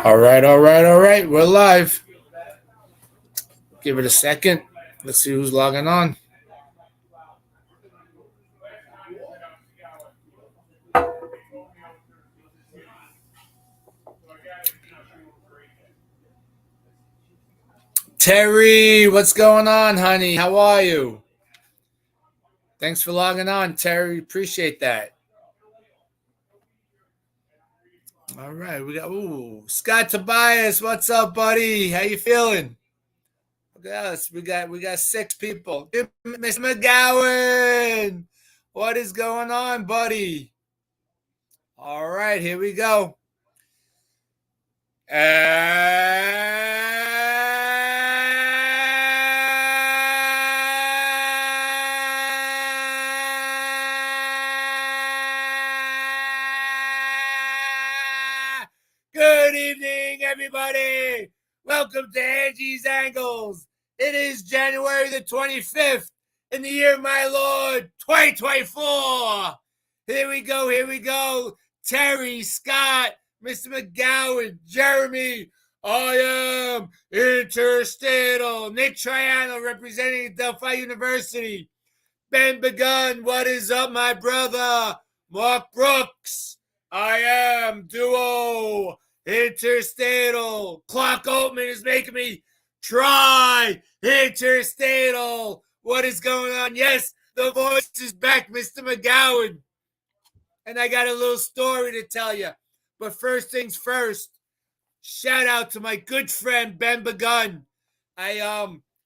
All right, all right, all right. We're live. Give it a second. Let's see who's logging on. Terry, what's going on, honey? How are you? Thanks for logging on, Terry. Appreciate that. All right, we got Scott Tobias. What's up, buddy? How you feeling? Look at us. We got 6 people. Miss McGowan. What is going on, buddy? All right, here we go. Good evening, everybody. Welcome to Angie's Angles. It is January the 25th in the year of my Lord, 2024. Here we go, here we go. Terry, Scott, Mr. McGowan, Jeremy, I am Interstatal, Nick Triano representing Delphi University, Ben Begun, what is up, my brother, Mark Brooks, I am Duo, Interstatal, Clark Oatman is making me try Interstatal, what is going on? Yes, the voice is back, Mr. McGowan. And I got a little story to tell you. But first things first, shout out to my good friend Ben Begun. I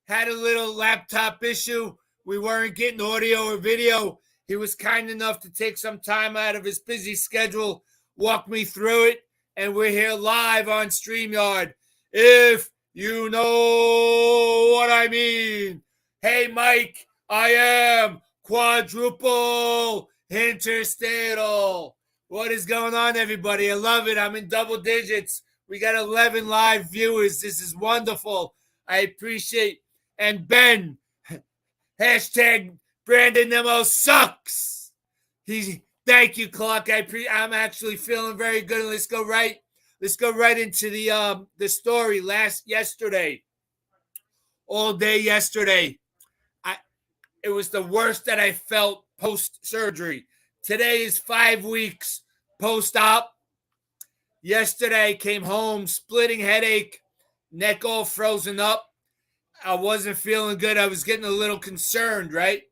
had a little laptop issue. We weren't getting audio or video. He was kind enough to take some time out of his busy schedule, walk me through it, and we're here live on StreamYard. If you know what I mean. Hey, Mike, I am quadruple Interstatal. What is going on, everybody? I love it. I'm in double digits. We got 11 live viewers. This is wonderful. I appreciate. And Ben, hashtag Brandon Nemo sucks. Thank you, Clark. I'm actually feeling very good. Let's go right into the story. Yesterday, all day yesterday, it was the worst that I felt post-surgery. Today is 5 weeks post-op. Yesterday, I came home, splitting headache, neck all frozen up. I wasn't feeling good. I was getting a little concerned, right?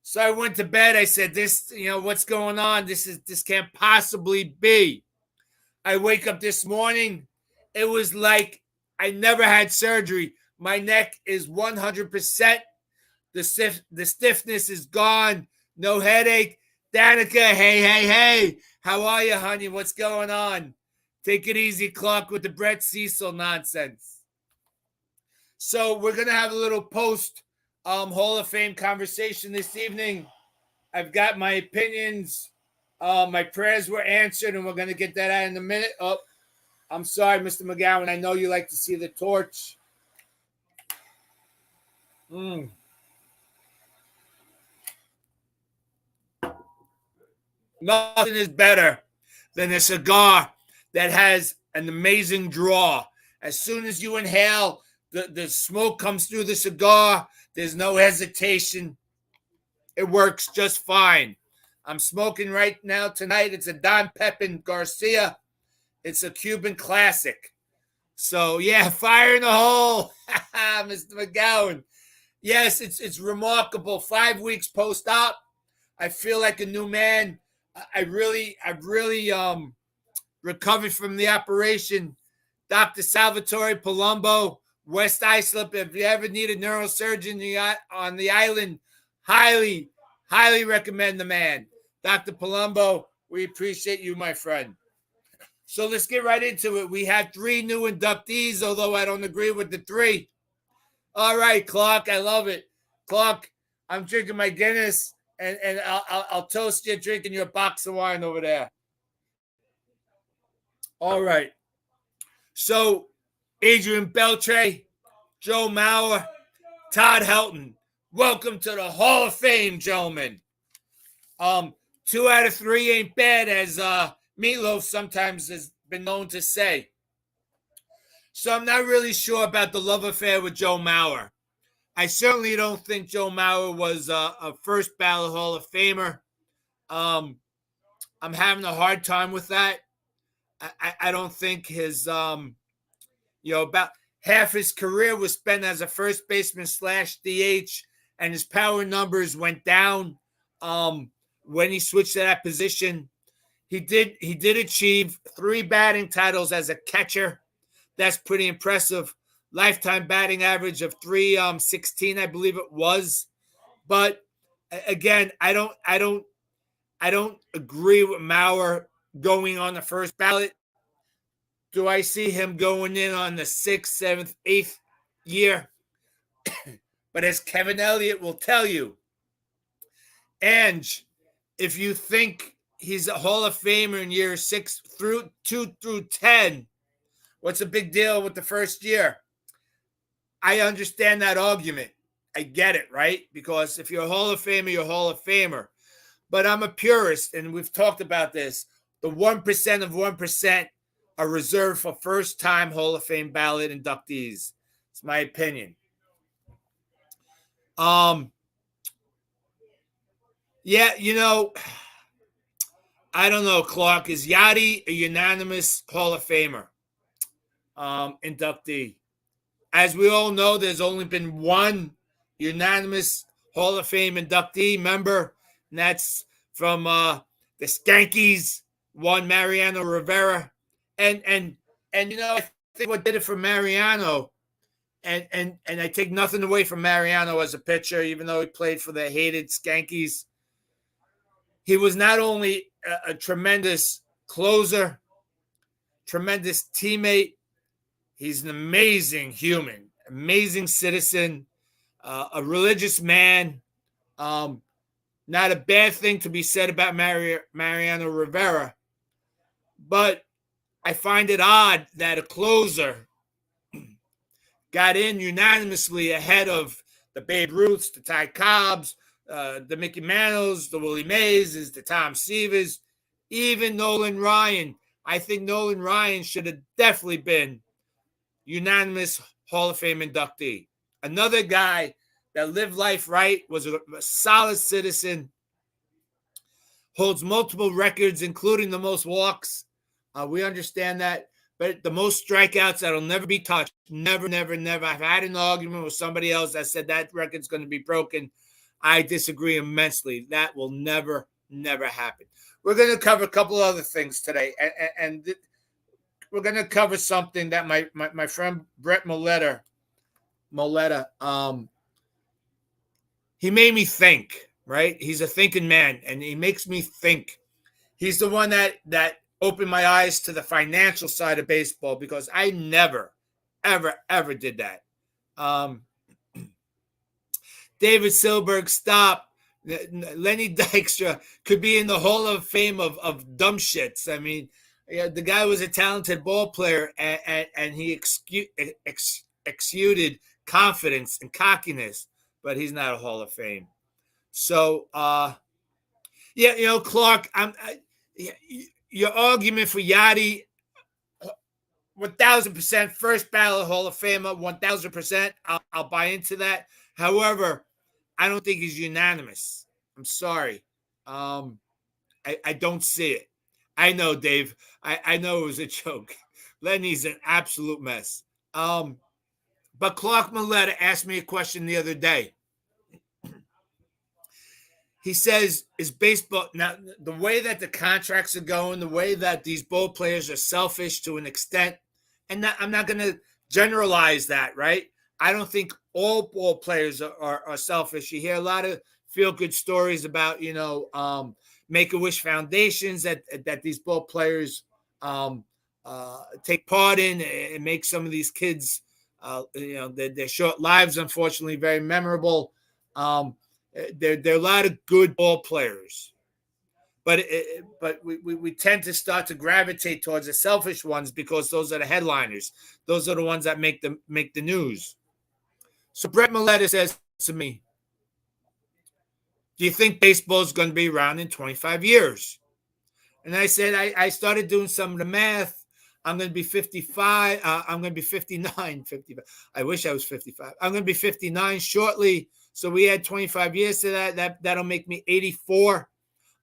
So I went to bed. I said, what's going on? This can't possibly be. I wake up this morning. It was like I never had surgery. My neck is 100%. The stiffness is gone. No headache. Danica, hey. How are you, honey? What's going on? Take it easy, Clark, with the Brett Cecil nonsense. So we're going to have a little post Hall of Fame conversation this evening. I've got my opinions. My prayers were answered, and we're going to get that out in a minute. Oh, I'm sorry, Mr. McGowan. I know you like to see the torch. Nothing is better than a cigar that has an amazing draw. As soon as you inhale, the smoke comes through the cigar. There's no hesitation. It works just fine. I'm smoking right now tonight. It's a Don Pepin Garcia. It's a Cuban classic. So, yeah, fire in the hole, Mr. McGowan. Yes, it's remarkable. 5 weeks post-op. I feel like a new man. I've really recovered from the operation. Dr. Salvatore Palumbo, West Islip. If you ever need a neurosurgeon on the island, highly recommend the man. Dr. Palumbo, we appreciate you, my friend. So let's get right into it. We have 3 new inductees, although I don't agree with the 3. All right, Clark, I love it. Clark, I'm drinking my Guinness. And I'll toast you drinking your box of wine over there. All right. So, Adrian Beltre, Joe Mauer, Todd Helton, welcome to the Hall of Fame, gentlemen. 2 out of 3 ain't bad, as Meatloaf sometimes has been known to say. So I'm not really sure about the love affair with Joe Mauer. I certainly don't think Joe Mauer was a first ballot Hall of Famer. I'm having a hard time with that. I don't think his, about half his career was spent as a first baseman / DH, and his power numbers went down when he switched to that position. He did achieve 3 batting titles as a catcher. That's pretty impressive. Lifetime batting average of 316, I believe it was. But again, I don't agree with Mauer going on the first ballot. Do I see him going in on the 6th, 7th, 8th year? But as Kevin Elliott will tell you, Angie, if you think he's a Hall of Famer in year 6 through 2 through 10, what's the big deal with the first year? I understand that argument. I get it, right? Because if you're a Hall of Famer, you're a Hall of Famer. But I'm a purist, and we've talked about this. The 1% of 1% are reserved for first-time Hall of Fame ballot inductees. It's my opinion. Yeah, I don't know, Clark. Is Yachty a unanimous Hall of Famer inductee? As we all know, there's only been one unanimous Hall of Fame inductee member, and that's from the Skankies, one Mariano Rivera. And I think what did it for Mariano, and I take nothing away from Mariano as a pitcher, even though he played for the hated Skankies. He was not only a tremendous closer, tremendous teammate, he's an amazing human, amazing citizen, a religious man. Not a bad thing to be said about Mariano Rivera. But I find it odd that a closer got in unanimously ahead of the Babe Ruths, the Ty Cobbs, the Mickey Mantles, the Willie Mays, the Tom Seavers, even Nolan Ryan. I think Nolan Ryan should have definitely been unanimous Hall of Fame inductee. Another guy that lived life right, was a solid citizen, holds multiple records, including the most walks. We understand that. But the most strikeouts that'll never be touched. Never, never, never. I've had an argument with somebody else that said that record's going to be broken. I disagree immensely. That will never, never happen. We're going to cover a couple other things today. And we're going to cover something that my friend Brett Moletta, he made me think, right? He's a thinking man, and he makes me think. He's the one that opened my eyes to the financial side of baseball, because I never, ever, ever did that. David Silberg, stop. Lenny Dykstra could be in the Hall of Fame of dumb shits. I mean, the guy was a talented ball player, and he exuded confidence and cockiness, but he's not a Hall of Fame. So, Clark, your argument for Yachty, 1,000% first ballot Hall of Famer, 1,000%. I'll buy into that. However, I don't think he's unanimous. I'm sorry. I don't see it. I know, Dave. I know it was a joke. Lenny's an absolute mess. But Clark Moletta asked me a question the other day. He says, is baseball, now the way that the contracts are going, the way that these ball players are selfish to an extent, and I'm not going to generalize that, right? I don't think all ball players are selfish. You hear a lot of feel-good stories about, Make-A-Wish foundations that these ball players take part in and make some of these kids, their short lives, unfortunately, very memorable. There are a lot of good ball players. but we tend to start to gravitate towards the selfish ones because those are the headliners. Those are the ones that make the news. So Brett Milletta says to me, do you think baseball is going to be around in 25 years? And I said, I started doing some of the math. I'm going to be 55. I'm going to be 59, 55. I wish I was 55. I'm going to be 59 shortly. So we had 25 years to that'll make me 84.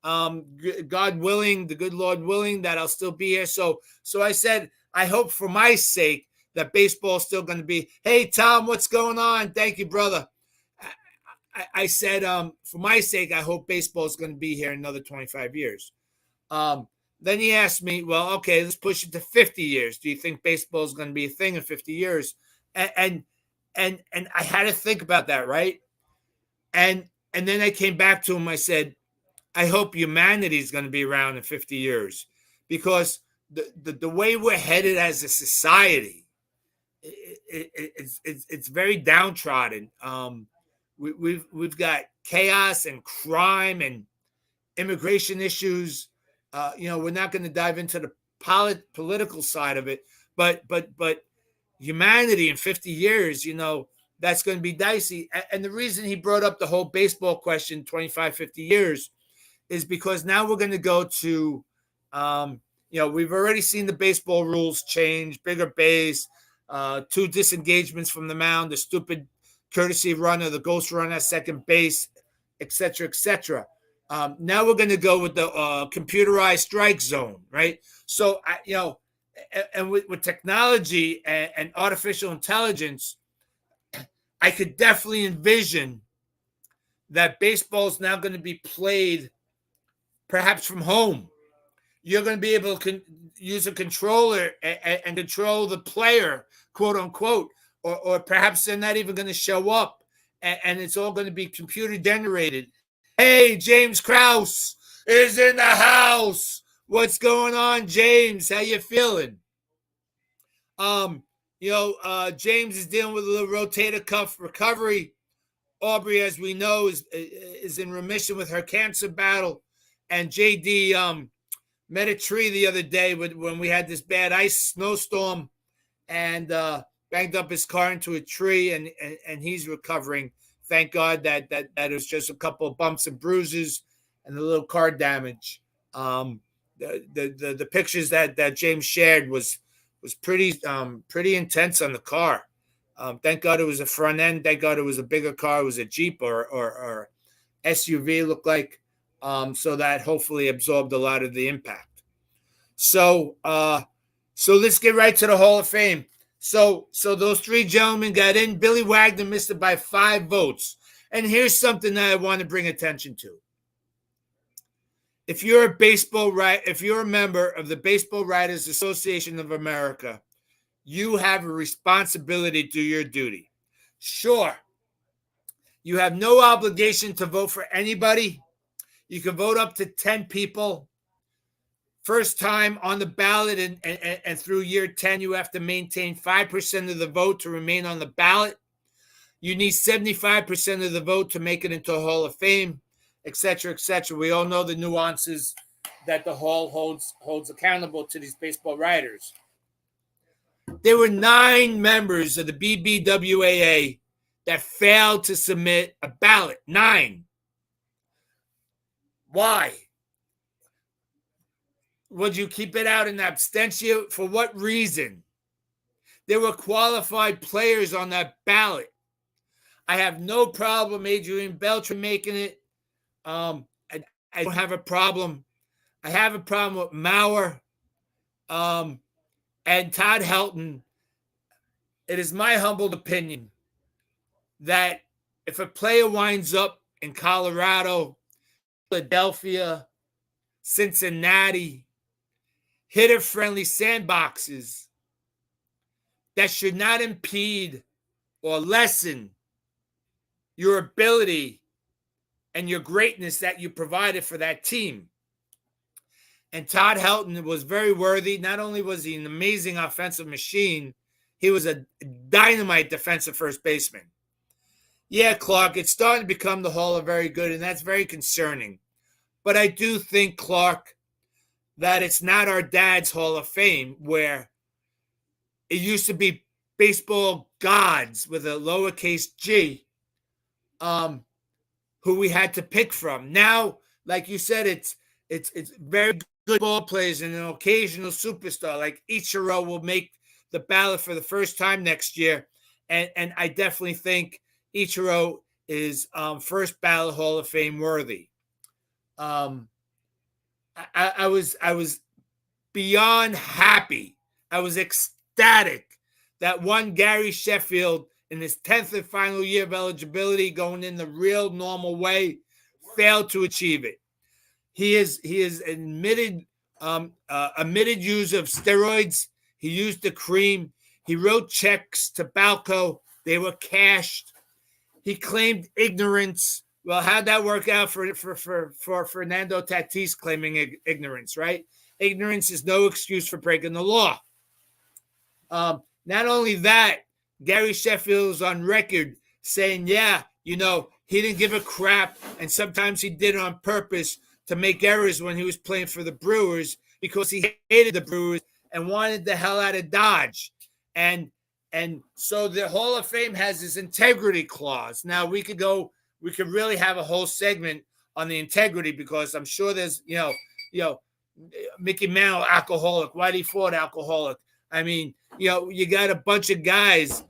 God willing, the good Lord willing, that I'll still be here. So I said, I hope for my sake that baseball is still going to be. Hey, Tom, what's going on? Thank you, brother. I said, for my sake, I hope baseball is going to be here another 25 years. Then he asked me, well, okay, let's push it to 50 years. Do you think baseball is going to be a thing in 50 years? And I had to think about that, right? And then I came back to him. I said, I hope humanity is going to be around in 50 years, because the way we're headed as a society, it's very downtrodden. We've got chaos and crime and immigration issues. We're not going to dive into the political side of it, but humanity in 50 years, that's going to be dicey. And the reason he brought up the whole baseball question, 25, 50 years, is because now we're going to go to, we've already seen the baseball rules change, bigger base, 2 disengagements from the mound, the stupid courtesy runner, the ghost runner at second base, et cetera, et cetera. Now we're going to go with the computerized strike zone, right? So, and with technology and artificial intelligence, I could definitely envision that baseball is now going to be played perhaps from home. You're going to be able to use a controller and control the player, quote unquote, or perhaps they're not even going to show up, and it's all going to be computer generated. Hey, James Krause is in the house. What's going on, James? How you feeling? James is dealing with a little rotator cuff recovery. Aubrey, as we know, is in remission with her cancer battle. And JD met a tree the other day when we had this bad ice snowstorm, and banged up his car into a tree, and he's recovering. Thank God that it was just a couple of bumps and bruises and a little car damage. The pictures that James shared was pretty intense on the car. Thank God it was a front end. Thank God it was a bigger car. It was a Jeep or SUV, looked like, so that hopefully absorbed a lot of the impact. So let's get right to the Hall of Fame. So those 3 gentlemen got in. Billy Wagner missed it by 5 votes. And here's something that I want to bring attention to. If you're a member of the Baseball Writers Association of America, you have a responsibility to do your duty. Sure, you have no obligation to vote for anybody. You can vote up to 10 people. First time on the ballot, and through year 10, you have to maintain 5% of the vote to remain on the ballot. You need 75% of the vote to make it into a Hall of Fame, et cetera, et cetera. We all know the nuances that the Hall holds accountable to these baseball writers. There were 9 members of the BBWAA that failed to submit a ballot. 9. Why? Would you keep it out in abstention? For what reason? There were qualified players on that ballot. I have no problem Adrian Beltre making it. I don't have a problem. I have a problem with Mauer and Todd Helton. It is my humble opinion that if a player winds up in Colorado, Philadelphia, Cincinnati, hitter-friendly sandboxes, that should not impede or lessen your ability and your greatness that you provided for that team. And Todd Helton was very worthy. Not only was he an amazing offensive machine, he was a dynamite defensive first baseman. Yeah, Clark, it's starting to become the Hall of Very Good, and that's very concerning. But I do think, Clark, that it's not our dad's Hall of Fame where it used to be baseball gods with a lowercase g, who we had to pick from. Now, like you said, it's very good ball players and an occasional superstar. Like Ichiro will make the ballot for the first time next year, and I definitely think Ichiro is first ballot Hall of Fame worthy. Um, I was beyond happy. I was ecstatic that one Gary Sheffield in his 10th and final year of eligibility, going in the real normal way, failed to achieve it. He is admitted use of steroids. He used the cream. He wrote checks to Balco. They were cashed. He claimed ignorance. Well, how'd that work out for Fernando Tatis claiming ignorance, right? Ignorance is no excuse for breaking the law. Not only that, Gary Sheffield is on record saying, yeah, he didn't give a crap, and sometimes he did it on purpose to make errors when he was playing for the Brewers because he hated the Brewers and wanted the hell out of Dodge. And so the Hall of Fame has this integrity clause. Now, we could really have a whole segment on the integrity because I'm sure there's, Mickey Mantle, alcoholic. Whitey Ford, alcoholic. I mean, you got a bunch of guys,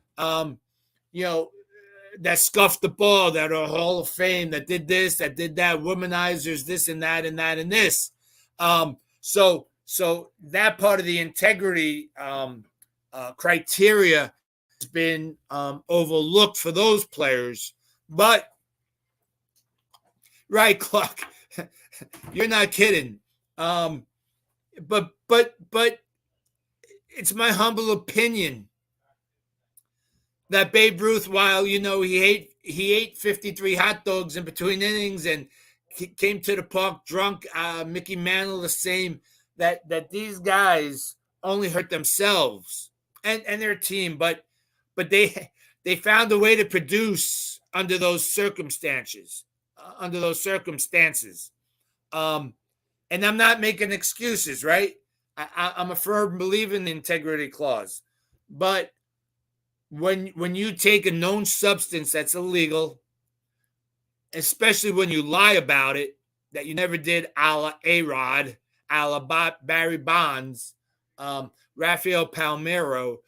that scuffed the ball, that are Hall of Fame, that did this, that did that, womanizers, this and that and that and this. So that part of the integrity criteria has been overlooked for those players. But, right, Clark, you're not kidding. But it's my humble opinion that Babe Ruth, while he ate 53 hot dogs in between innings and came to the park drunk, Mickey Mantle the same, that these guys only hurt themselves and their team, but they found a way to produce under those circumstances. And I'm not making excuses, right? I'm a firm believer in the integrity clause, but when you take a known substance that's illegal, especially when you lie about it, that you never did, a la A-Rod, a la Barry Bonds, Rafael Palmeiro,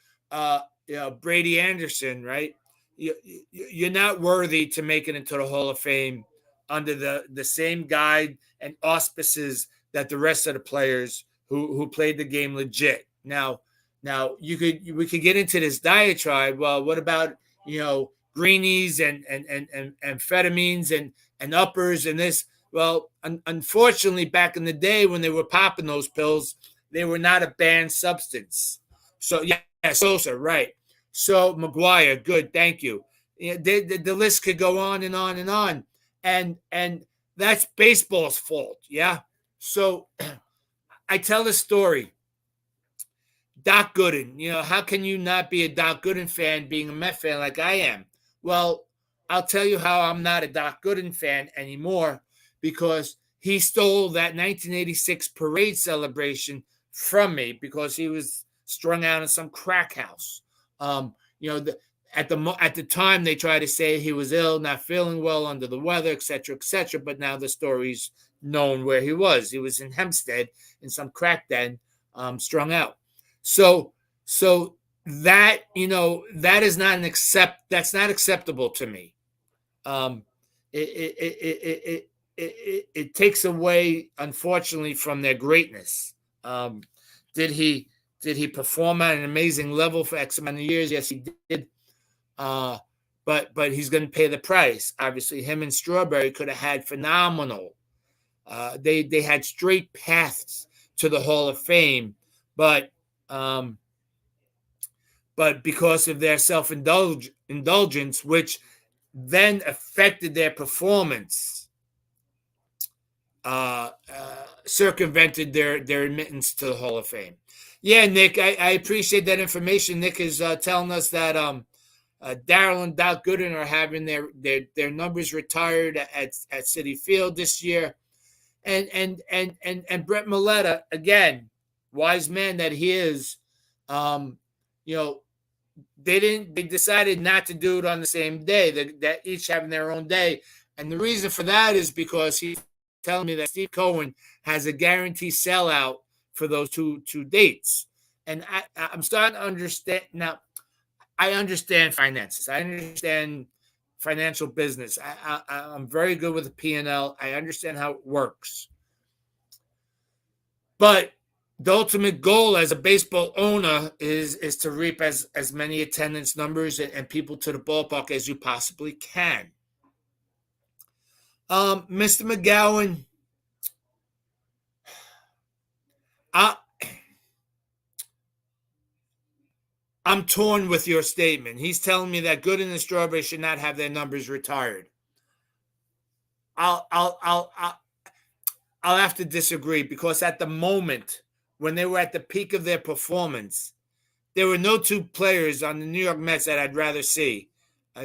Brady Anderson, right? You're not worthy to make it into the Hall of Fame under the same guide and auspices that the rest of the players who played the game legit. Now we could get into this diatribe. Well, what about greenies and amphetamines and uppers and this? Well, unfortunately, back in the day when they were popping those pills, they were not a banned substance. So Sosa, right? So McGuire, good, thank you. The list could go on and on and on, and that's baseball's fault. Yeah. So I tell the story. Doc Gooden, how can you not be a Doc Gooden fan being a Met fan like I am? Well, I'll tell you how I'm not a Doc Gooden fan anymore, because he stole that 1986 parade celebration from me because he was strung out in some crack house. At the time they tried to say he was ill, not feeling well, under the weather, etc., etc. But now the story's known where he was. He was in Hempstead in some crack den, strung out. So that that is not that's not acceptable to me. It takes away, unfortunately, from their greatness. Did he perform at an amazing level for X amount of years? Yes, he did. But he's going to pay the price. Obviously, him and Strawberry could have had phenomenal. They had straight paths to the Hall of Fame, but because of their self-indulgence, which then affected their performance, circumvented their admittance to the Hall of Fame. Yeah, Nick, I appreciate that information. Nick is telling us that Darryl and Doc Gooden are having their numbers retired at Citi Field this year. and Brett Milletta, again, wise man that he is, you know, they decided not to do it on the same day. That each having their own day. And the reason for that is because he's telling me that Steve Cohen has a guarantee sellout for those two dates. And I'm starting to understand now. I understand finances. I understand financial business. I'm very good with the P&L. I understand how it works. But the ultimate goal as a baseball owner is to reap as many attendance numbers and people to the ballpark as you possibly can. Mr. McGowan, I'm torn with your statement. He's telling me that Gooden and Strawberry should not have their numbers retired. I'll have to disagree, because at the moment when they were at the peak of their performance, there were no two players on the New York Mets that I'd rather see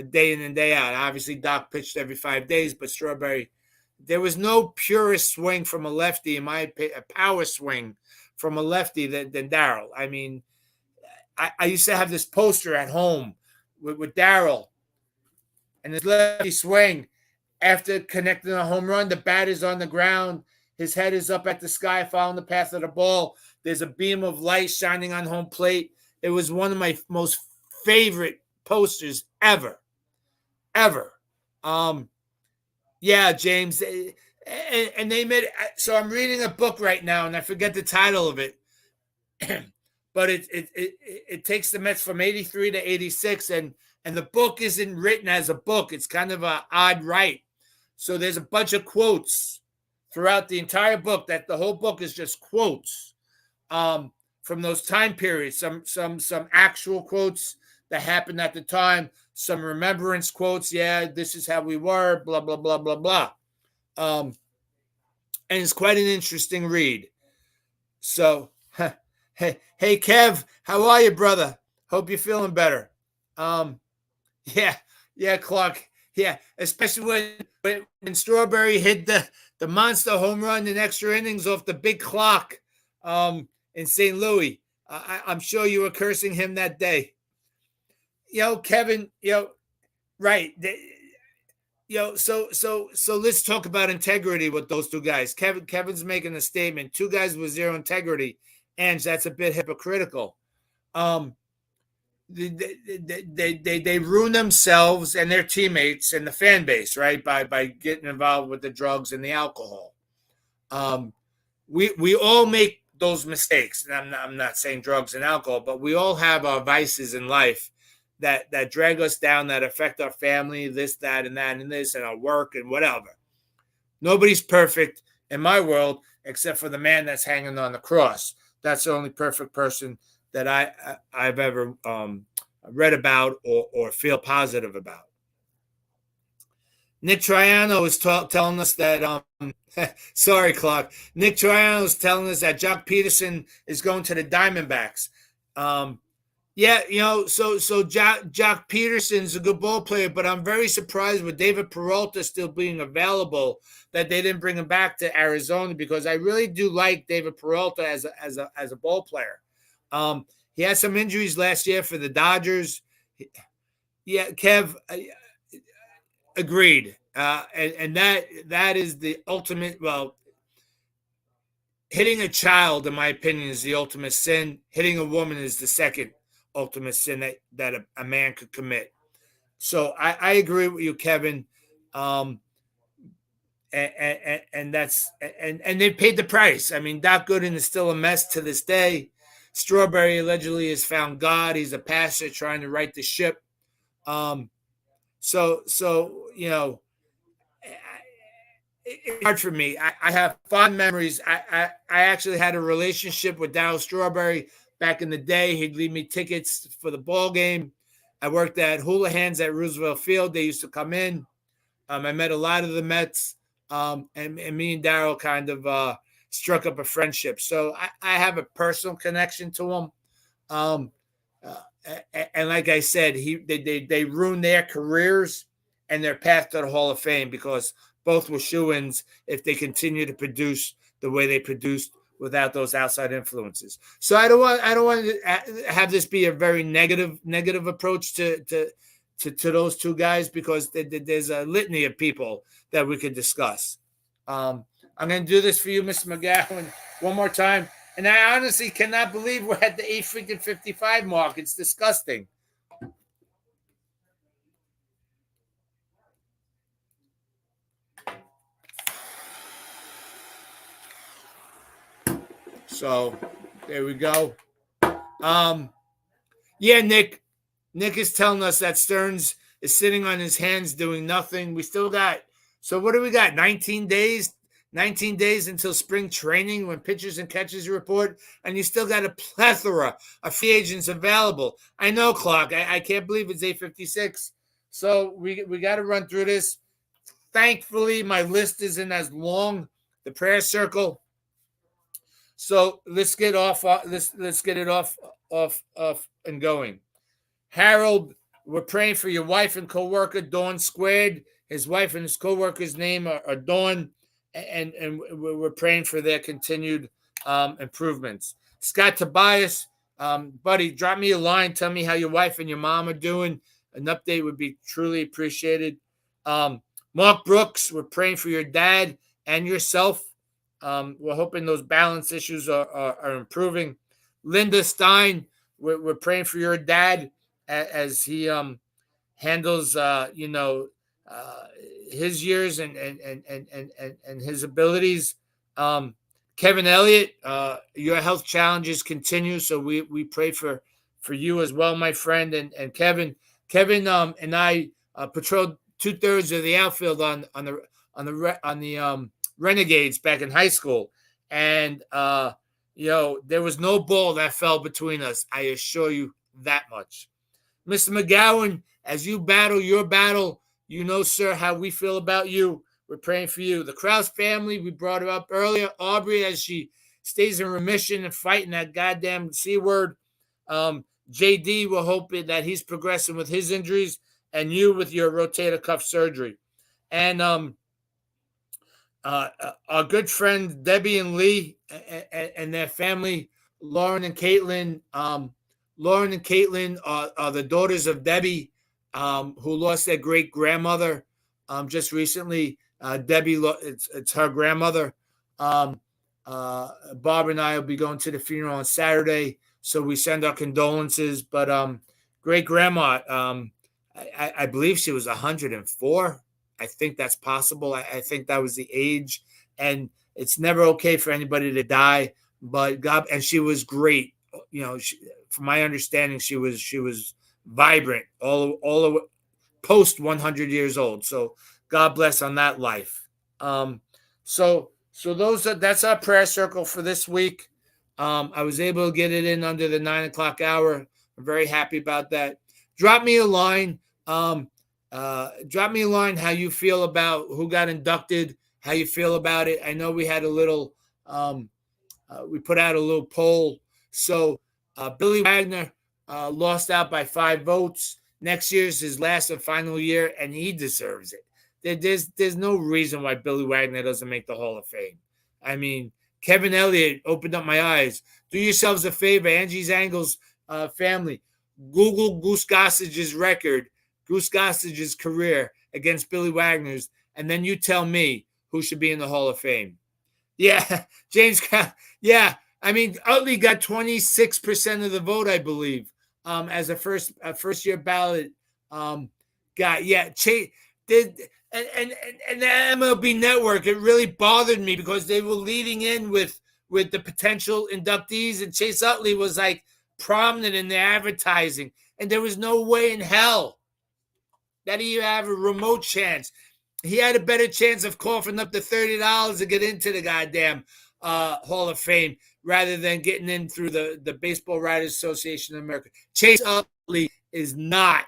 day in and day out. Obviously, Doc pitched every 5 days, but Strawberry, there was no purest swing from a lefty, in my opinion, a power swing from a lefty than Darryl. I mean, I used to have this poster at home with Darryl and his lefty swing. After connecting a home run, the bat is on the ground. His head is up at the sky, following the path of the ball. There's a beam of light shining on home plate. It was one of my most favorite posters ever. Yeah, James. And they made it. So I'm reading a book right now, and I forget the title of it. But it takes the Mets from 83 to 86, and the book isn't written as a book. It's kind of an odd write. So there's a bunch of quotes throughout the entire book, that the whole book is just quotes from those time periods. Some actual quotes that happened at the time, some remembrance quotes. Yeah, this is how we were, blah, blah, blah, blah, blah. And it's quite an interesting read. So, hey, Kev, how are you, brother? Hope you're feeling better. Yeah, Clark. Yeah, especially when Strawberry hit the monster home run in extra innings off the big clock in St. Louis. I'm sure you were cursing him that day. Kevin, right. So let's talk about integrity with those two guys. Kevin's making a statement. Two guys with zero integrity. And that's a bit hypocritical. They ruin themselves and their teammates and the fan base, right, by getting involved with the drugs and the alcohol. We all make those mistakes, and I'm not saying drugs and alcohol, but we all have our vices in life that drag us down, that affect our family, this, that, and that, and this, and our work and whatever. Nobody's perfect in my world except for the man that's hanging on the cross. That's the only perfect person that I've ever read about or feel positive about. Nick Triano is telling us that sorry, Clark. Nick Triano is telling us that Jock Peterson is going to the Diamondbacks. So Jock Peterson's a good ball player, but I'm very surprised with David Peralta still being available that they didn't bring him back to Arizona, because I really do like David Peralta as a ball player. He had some injuries last year for the Dodgers. Yeah, Kev, agreed. And that is the ultimate. Well, hitting a child, in my opinion, is the ultimate sin. Hitting a woman is the second ultimate sin that a man could commit. So I agree with you, Kevin. And that's and they paid the price. I mean, Doc Gooden is still a mess to this day. Strawberry allegedly has found God. He's a pastor trying to right the ship. So it's hard for me. I have fond memories. I actually had a relationship with Darryl Strawberry back in the day. He'd leave me tickets for the ball game. I worked at Houlihan's at Roosevelt Field. They used to come in. I met a lot of the Mets, and me and Darryl kind of struck up a friendship. So I have a personal connection to him. And like I said, they ruined their careers and their path to the Hall of Fame because both were shoo-ins if they continue to produce the way they produced without those outside influences. So I don't want to have this be a very negative approach to those two guys, because there's a litany of people that we could discuss. I'm going to do this for you, Mr. McGowan, one more time. And I honestly cannot believe we're at the 8:55 mark. It's disgusting. So there we go. Yeah, Nick is telling us that Stearns is sitting on his hands doing nothing. We still got, so what do we got? 19 days? 19 days until spring training when pitchers and catchers report, and you still got a plethora of free agents available. I know, Clark. I can't believe it's 8:56. So we got to run through this. Thankfully, my list isn't as long. The prayer circle. So let's get off. Let's get it off and going. Harold, we're praying for your wife and co-worker Dawn Squared. His wife and his co-worker's name are Dawn, and we're praying for their continued improvements. Scott Tobias, buddy, drop me a line. Tell me how your wife and your mom are doing. An update would be truly appreciated. Mark Brooks, we're praying for your dad and yourself. We're hoping those balance issues are improving. Linda Stein, we're praying for your dad as he handles his years and his abilities. Kevin Elliott, your health challenges continue, so we pray for you as well, my friend. And Kevin and I patrolled 2/3 of the outfield on the Renegades back in high school, and there was no ball that fell between us. I assure you that much. Mr. McGowan, as you battle your battle, you know, sir, how we feel about you. We're praying for you. The Krause family, we brought her up earlier. Aubrey, as she stays in remission and fighting that goddamn C word. JD, we're hoping that he's progressing with his injuries, and you with your rotator cuff surgery. And our good friends Debbie and Lee and their family, Lauren and Caitlin. Lauren and Caitlin are the daughters of Debbie, who lost their great grandmother just recently. Debbie, it's her grandmother. Bob and I will be going to the funeral on Saturday, so we send our condolences. But great grandma, I believe she was 104. I think that's possible. I think that was the age, and it's never okay for anybody to die. But God, and she was great. You know, from my understanding, she was vibrant all post 100 years old. So God bless on that life. So that's our prayer circle for this week. I was able to get it in under the 9 o'clock hour. I'm very happy about that. Drop me a line. Drop me a line how you feel about who got inducted, how you feel about it. I know we had a little, we put out a little poll. So Billy Wagner lost out by 5 votes. Next year's his last and final year, and he deserves it. There's no reason why Billy Wagner doesn't make the Hall of Fame. I mean, Kevin Elliott opened up my eyes. Do yourselves a favor, Angie's Angles family. Google Goose Gossage's record, Goose Gossage's career against Billy Wagner's, and then you tell me who should be in the Hall of Fame. Yeah, James. Yeah, I mean, Utley got 26% of the vote, I believe, as a first year ballot guy. Yeah, Chase did, and the MLB Network. It really bothered me because they were leading in with the potential inductees, and Chase Utley was like prominent in their advertising, and there was no way in hell that he have a remote chance. He had a better chance of coughing up the $30 to get into the goddamn Hall of Fame rather than getting in through the Baseball Writers Association of America. Chase Utley is not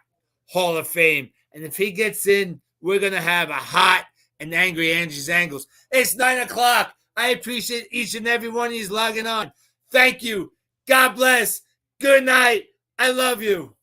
Hall of Fame. And if he gets in, we're going to have a hot and angry Angie's Angles. It's 9 o'clock. I appreciate each and every one of you logging on. Thank you. God bless. Good night. I love you.